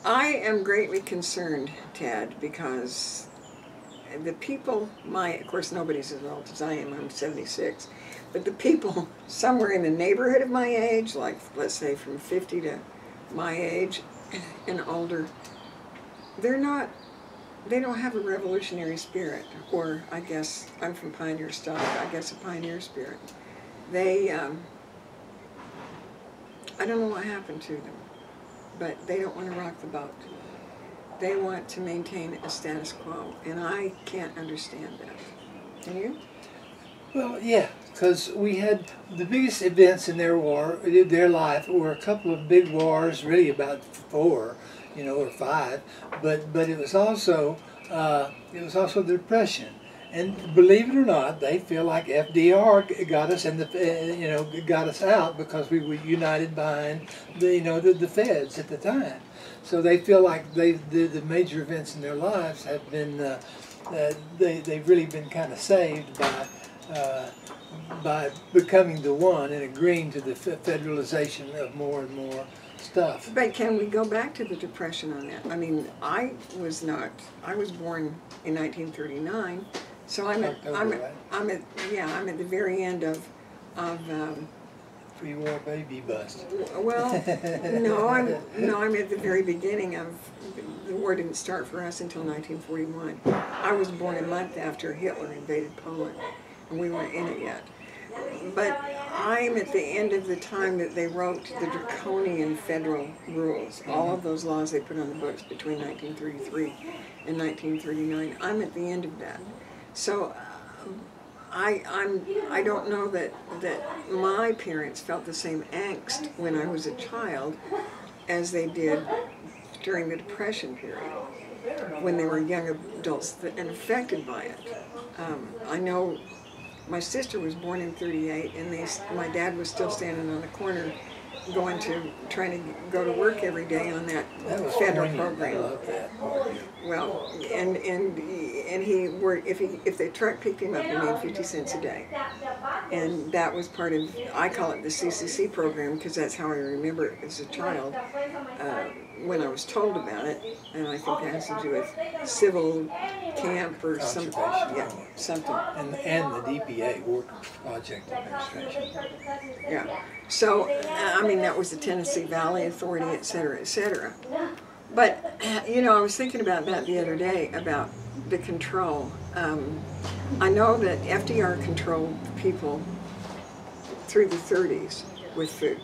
I am greatly concerned, Ted, because the people, of course nobody's as old as I am, I'm 76, but the people somewhere in the neighborhood of my age, like let's say from 50 to my age and older, they don't have a revolutionary spirit, or I guess I'm from pioneer stock, I guess a pioneer spirit. They, I don't know what happened to them, but they don't want to rock the boat. They want to maintain a status quo, and I can't understand that. Can you? Well, yeah, because we had the biggest events in their life were a couple of big wars, really about 4, or 5, but it was also the Depression. And believe it or not, they feel like FDR got us got us out because we were united behind the feds at the time. So they feel like the major events in their lives have been they've really been kind of saved by becoming the one and agreeing to the federalization of more and more stuff. But can we go back to the Depression on that? I mean, I was born in 1939. So I'm at the very end of pre-war baby bust. Well, no, I'm at the very beginning of the war. Didn't start for us until 1941. I was born a month after Hitler invaded Poland, and we weren't in it yet. But I'm at the end of the time that they wrote the draconian federal rules, all of those laws they put on the books between 1933 and 1939. I'm at the end of that. So I don't know that my parents felt the same angst when I was a child as they did during the Depression period, when they were young adults and affected by it. I know my sister was born in '38, and my dad was still standing on the corner trying to go to work every day on that federal program. I love that. Well, and he worked, if the truck picked him up, he made 50 cents a day. And that was part of, I call it the CCC program, because that's how I remember it as a child, when I was told about it. And I think that has to do with civil camp or something. Yeah, something. And the DPA, Workers Project Administration. Yeah. So, I mean, that was the Tennessee Valley Authority, et cetera, et cetera. But, I was thinking about that the other day, about the control. I know that FDR controlled people through the 30s with food.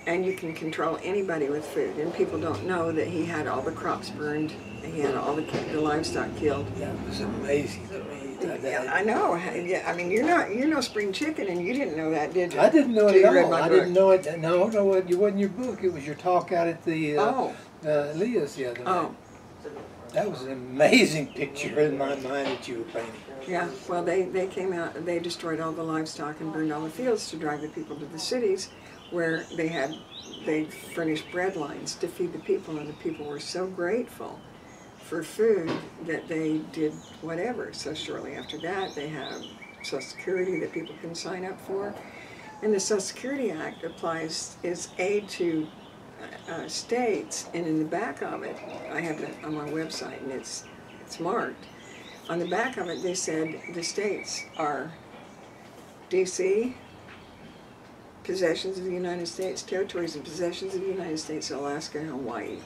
And you can control anybody with food. And people don't know that he had all the crops burned, he had all the livestock killed. That was amazing to me. Yeah, I know. Yeah, I mean, you're no spring chicken, and you didn't know that, did you? I didn't know it at all. I didn't know it. No, it wasn't your book. It was your talk out at the Leah's the other night. That was an amazing picture in my mind that you were painting. Yeah, well, they came out, they destroyed all the livestock and burned all the fields to drive the people to the cities, where they furnished bread lines to feed the people, and the people were so grateful for food that they did whatever. So shortly after that, they have Social Security that people can sign up for, and the Social Security Act is aid to states, and in the back of it, I have it on my website, and it's marked. On the back of it, they said the states are D.C., possessions of the United States, territories and possessions of the United States, Alaska, and Hawaii.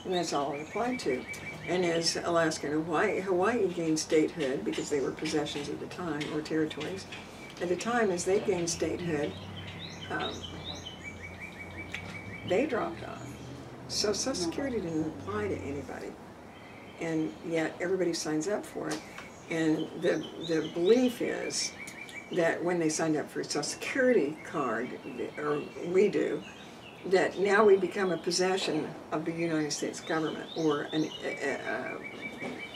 And that's all it applied to. And as Alaska and Hawaii gained statehood, because they were possessions at the time, or territories, at the time as they gained statehood, they dropped off. So Social Security didn't apply to anybody. And yet everybody signs up for it. And the belief is that when they signed up for a Social Security card, or we do, that now we become a possession of the United States government, or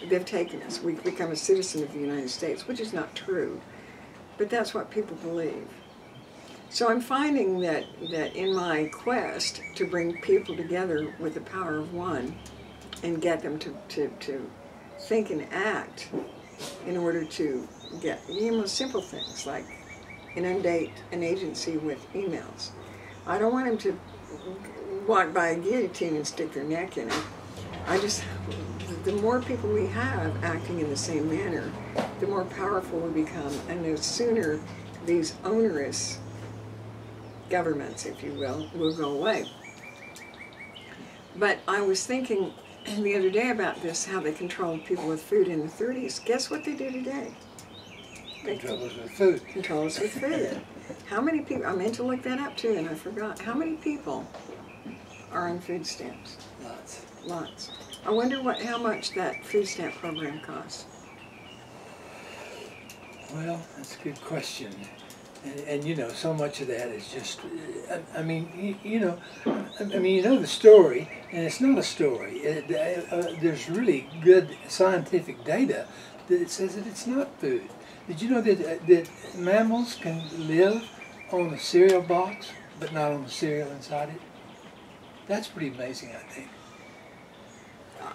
they've taken us. We become a citizen of the United States, which is not true, but that's what people believe. So I'm finding that in my quest to bring people together with the power of one and get them to think and act in order to get, simple things like inundate an agency with emails. I don't want them to walk by a guillotine and stick their neck in it. The more people we have acting in the same manner, the more powerful we become, and the sooner these onerous governments, if you will go away. But I was thinking the other day about this, how they controlled people with food in the 30s. Guess what they do today? They Control us with food. Control us with food. How many people, I meant to look that up too and I forgot. How many people are on food stamps? Lots. Lots. I wonder how much that food stamp program costs. Well, that's a good question. And you know, so much of that is just, I mean, you know the story, and it's not a story. There's really good scientific data that says that it's not food. Did you know that mammals can live on a cereal box, but not on the cereal inside it? That's pretty amazing, I think.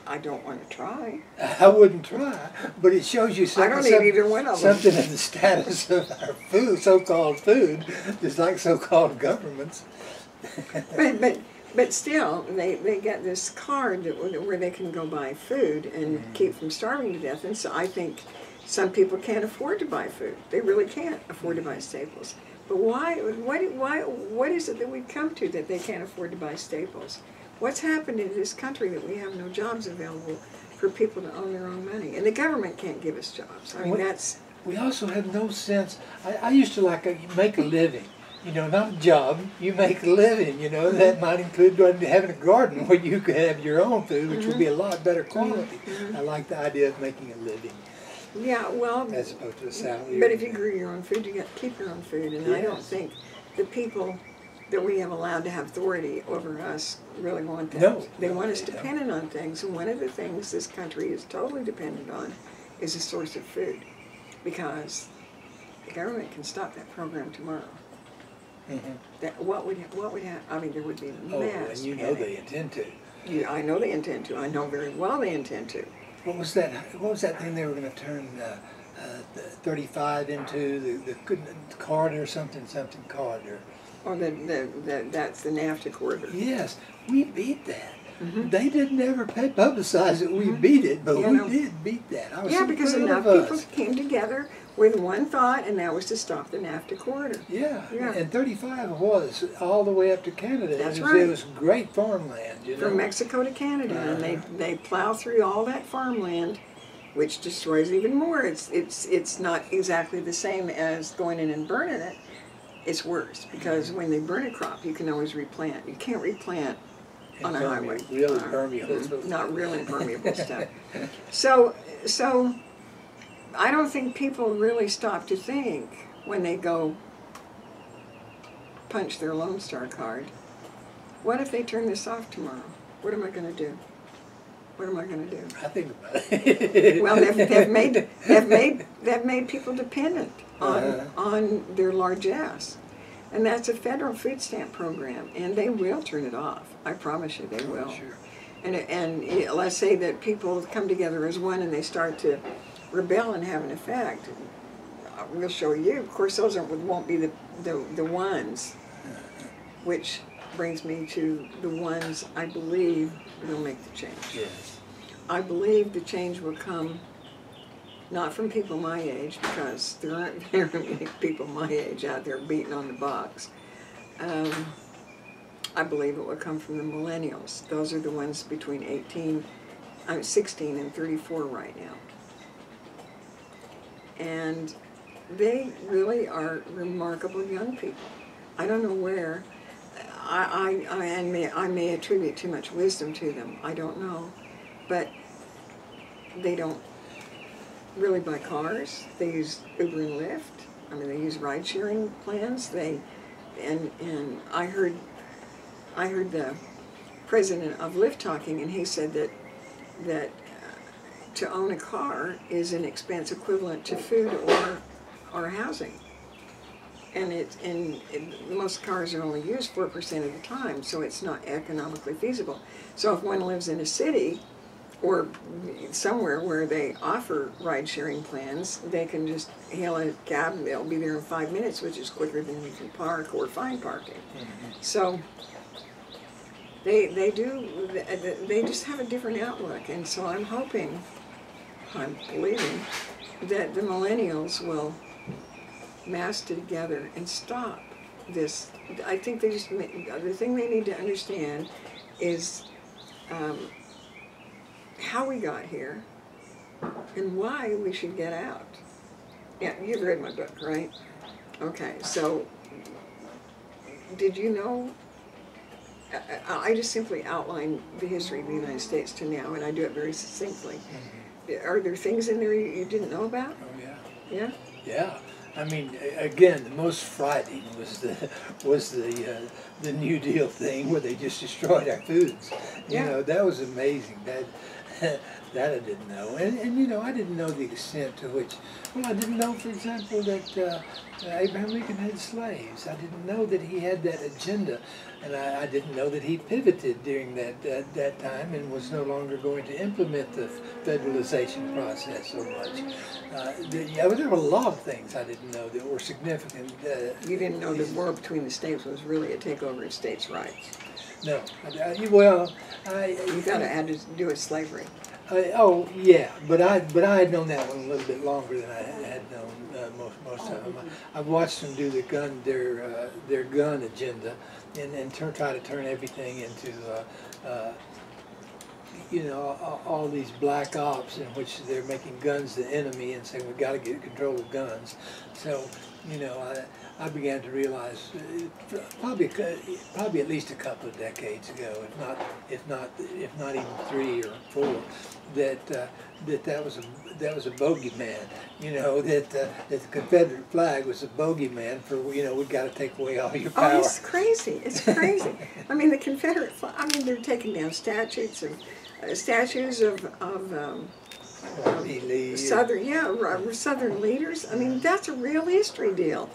I don't want to try. I wouldn't try, but it shows you something. I don't eat either one of them. Something of the status of our food, so-called food, just like so-called governments. But still, they get this card where they can go buy food and keep from starving to death. And so I think some people can't afford to buy food. They really can't afford to buy staples. But why? What is it that we've come to that they can't afford to buy staples? What's happened in this country that we have no jobs available for people to own their own money? And the government can't give us jobs. I mean, that's... We also have no sense. I used to make a living. You know, not a job. You make a living, you know. That might include having a garden where you could have your own food, which would be a lot better quality. I like the idea of making a living. Yeah, well... As opposed to a salary. But if you grew your own food, you got to keep your own food. And I don't think the people that we have allowed to have authority over us really want that. No, they want us dependent on things, and one of the things this country is totally dependent on is a source of food, because the government can stop that program tomorrow. What would happen? I mean, there would be mass. And you know they intend to. Yeah, I know they intend to. I know very well they intend to. What was that? What was that thing they were going to turn 35 into the corridor, something corridor? Or that's the NAFTA corridor. Yes, we beat that. They didn't ever publicize that we beat it, but we did beat that. I was so because proud enough of people us. came together with one thought, and that was to stop the NAFTA corridor. Yeah, and 35 was all the way up to Canada. That's It right. was great farmland, you know. From Mexico to Canada, and they plow through all that farmland, which destroys even more. It's not exactly the same as going in and burning it. It's worse, because when they burn a crop, you can always replant. You can't replant on a highway. Real impermeable. Not real impermeable stuff. So I don't think people really stop to think when they go punch their Lone Star card. What if they turn this off tomorrow? What am I going to do? What am I going to do? I think about it. Well, they've made people dependent on their largesse. And that's a federal food stamp program, and they will turn it off. I promise you they will. Sure. And let's say that people come together as one and they start to rebel and have an effect. We'll show you. Of course, those won't be the ones, which brings me to the ones I believe will make the change. Yes. I believe the change will come not from people my age, because there aren't very many people my age out there beating on the box. I believe it will come from the Millennials. Those are the ones between 16 and 34 right now. And they really are remarkable young people. I don't know where. I may attribute too much wisdom to them. I don't know. But they don't really buy cars. They use Uber and Lyft. I mean, they use ride-sharing plans. And I heard the president of Lyft talking, and he said that to own a car is an expense equivalent to food or housing. And most cars are only used 4% of the time, so it's not economically feasible. So if one lives in a city or somewhere where they offer ride-sharing plans, they can just hail a cab and they'll be there in 5 minutes, which is quicker than you can park or find parking. So They do. They just have a different outlook, and so I'm hoping, I'm believing, that the millennials will master together and stop this. I think they just, the thing they need to understand is how we got here and why we should get out. Yeah, you've read my book, right? Okay, so did you know, I just simply outline the history of the United States to now, and I do it very succinctly. Are there things in there you didn't know about? Oh yeah. Yeah? Yeah. I mean, again, the most frightening was the New Deal thing where they just destroyed our foods. You know, that was amazing. That I didn't know, and you know, I didn't know the extent to which. Well, I didn't know, for example, that Abraham Lincoln had slaves. I didn't know that he had that agenda, and I didn't know that he pivoted during that time and was no longer going to implement the federalization process so much. There were a lot of things I didn't know that were significant. You didn't know the war between the states was really a takeover of states' rights. No. You thought it had to do with slavery. Oh yeah, but I had known that one a little bit longer than I had known most of them. I've watched them do their gun agenda, and try to turn everything into you know, all these black ops in which they're making guns the enemy and saying we've got to get control of guns. So you know, I began to realize probably at least a couple of decades ago, if not even 3 or 4, that was a bogeyman. You know, that the Confederate flag was a bogeyman for, you know, we've got to take away all your power. Oh, it's crazy! It's crazy. I mean, the Confederate flag. I mean, they're taking down statues of Southern leaders. I mean, that's a real history deal.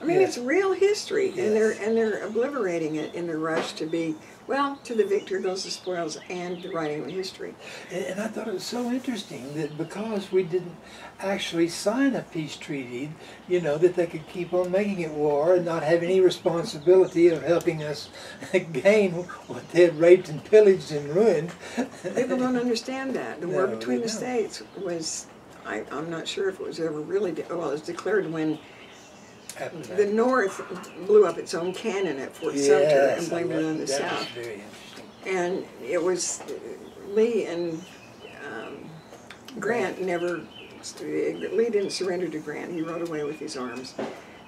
I mean, it's real history, and they're obliterating it in the rush to be, well, to the victor goes the spoils and the writing of history. And I thought it was so interesting that because we didn't actually sign a peace treaty, you know, that they could keep on making it war and not have any responsibility of helping us gain what they had raped and pillaged and ruined. People don't understand that. The war between the states was, I'm not sure if it was ever really, well, it was declared when the North blew up its own cannon at Fort Sumter and blamed it on the South. Was very interesting. And it was Lee and Grant never. Lee didn't surrender to Grant. He rode away with his arms.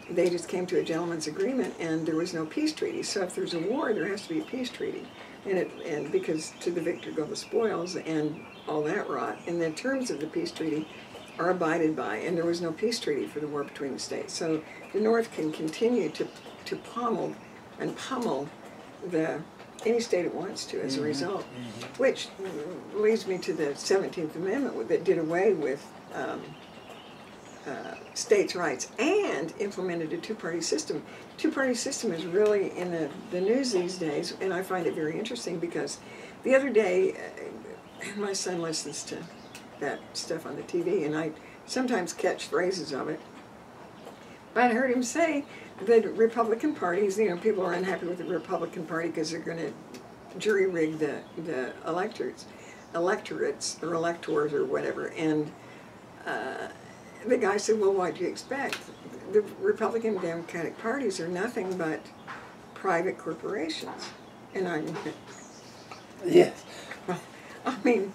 They just came to a gentleman's agreement, and there was no peace treaty. So if there's a war, there has to be a peace treaty, and because to the victor go the spoils and all that rot. And the terms of the peace treaty are abided by, and there was no peace treaty for the war between the states. So the North can continue to pummel any state it wants to as a result, which leads me to the 17th Amendment that did away with states' rights and implemented a two-party system. Two-party system is really in the news these days, and I find it very interesting because the other day, my son listens to that stuff on the TV, and I sometimes catch phrases of it. But I heard him say the Republican parties, you know, people are unhappy with the Republican Party because they're going to jury rig the electorates or electors or whatever. And the guy said, well, what do you expect? The Republican and Democratic parties are nothing but private corporations. And I Yes. I mean,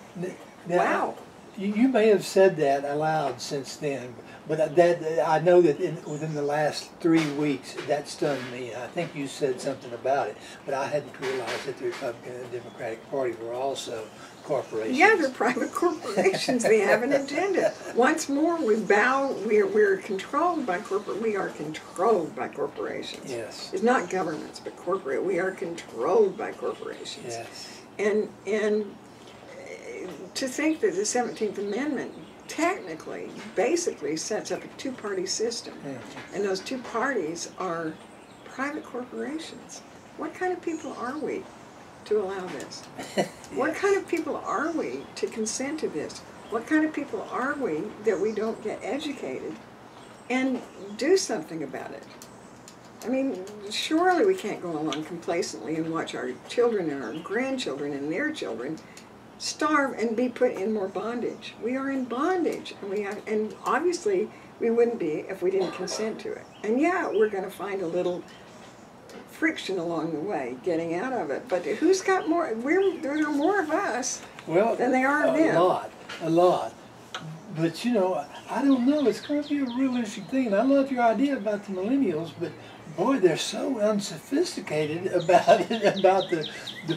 Now, wow. You may have said that aloud since then, but that I know that within the last 3 weeks that stunned me. I think you said something about it, but I hadn't realized that the Republican and Democratic Party were also corporations. Yeah, they're private corporations. They have an agenda. Once more, we're controlled by we are controlled by corporations. Yes. It's not governments, but corporate. We are controlled by corporations. Yes. And to think that the 17th Amendment technically, basically sets up a two-party system, and those two parties are private corporations. What kind of people are we to allow this? What kind of people are we to consent to this? What kind of people are we that we don't get educated and do something about it? I mean, surely we can't go along complacently and watch our children and our grandchildren and their children starve and be put in more bondage. We are in bondage, and obviously we wouldn't be if we didn't consent to it. And yeah, we're going to find a little friction along the way getting out of it. But who's got more? There are more of us than they are of them. A lot. But you know, I don't know. It's going to be a real interesting thing. And I love your idea about the millennials, but boy, they're so unsophisticated about it, about the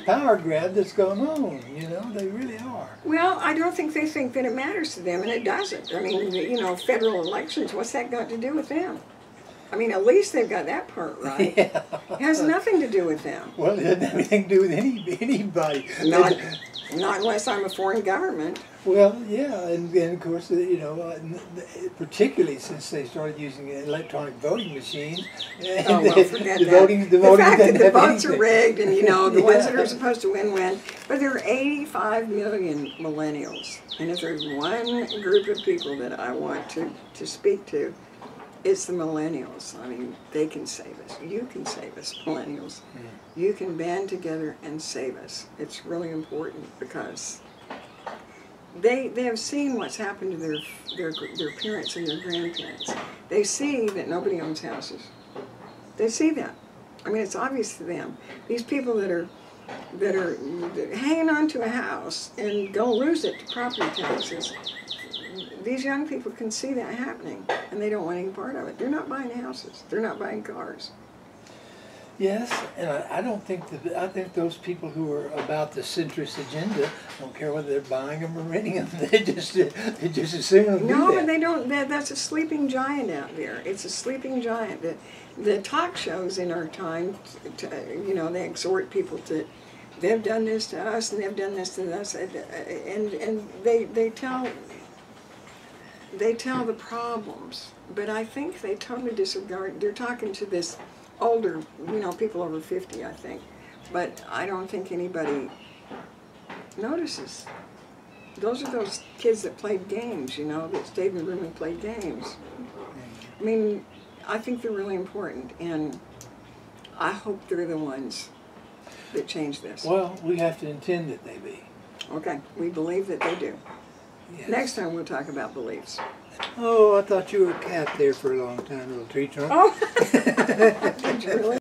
power grab that's going on. You know, they really are. Well, I don't think they think that it matters to them, and it doesn't. I mean, you know, federal elections, what's that got to do with them? I mean, at least they've got that part right. Yeah. It has nothing to do with them. Well, it doesn't have anything to do with anybody. Not unless I'm a foreign government. Well, yeah, and of course, you know, particularly since they started using electronic voting machines. Oh, well, forget that. The fact that the votes are rigged and, you know, the ones that are supposed to win. But there are 85 million millennials. And if there's one group of people that I want to speak to, it's the millennials. I mean, they can save us. You can save us, millennials. You can band together and save us. It's really important because they have seen what's happened to their parents and their grandparents. They see that nobody owns houses. They see that. I mean, it's obvious to them. These people that are hanging on to a house and gonna lose it to property taxes. These young people can see that happening, and they don't want any part of it. They're not buying houses. They're not buying cars. Yes, and I don't think I think those people who are about the centrist agenda don't care whether they're buying them or renting them. They just assume they'll do that. No, but they don't. That's a sleeping giant out there. It's a sleeping giant. The talk shows in our time, you know, they exhort people to. They've done this to us, and they've done this to us, and they tell the problems, but I think they totally disregard. They're talking to this older, you know, people over 50, I think, but I don't think anybody notices. Those are those kids that played games, you know, that stayed in the room and played games. I mean, I think they're really important, and I hope they're the ones that change this. Well, we have to intend that they be. Okay, we believe that they do. Yes. Next time we'll talk about beliefs. Oh, I thought you were a cat there for a long time, little tree trunk. Oh, did you really?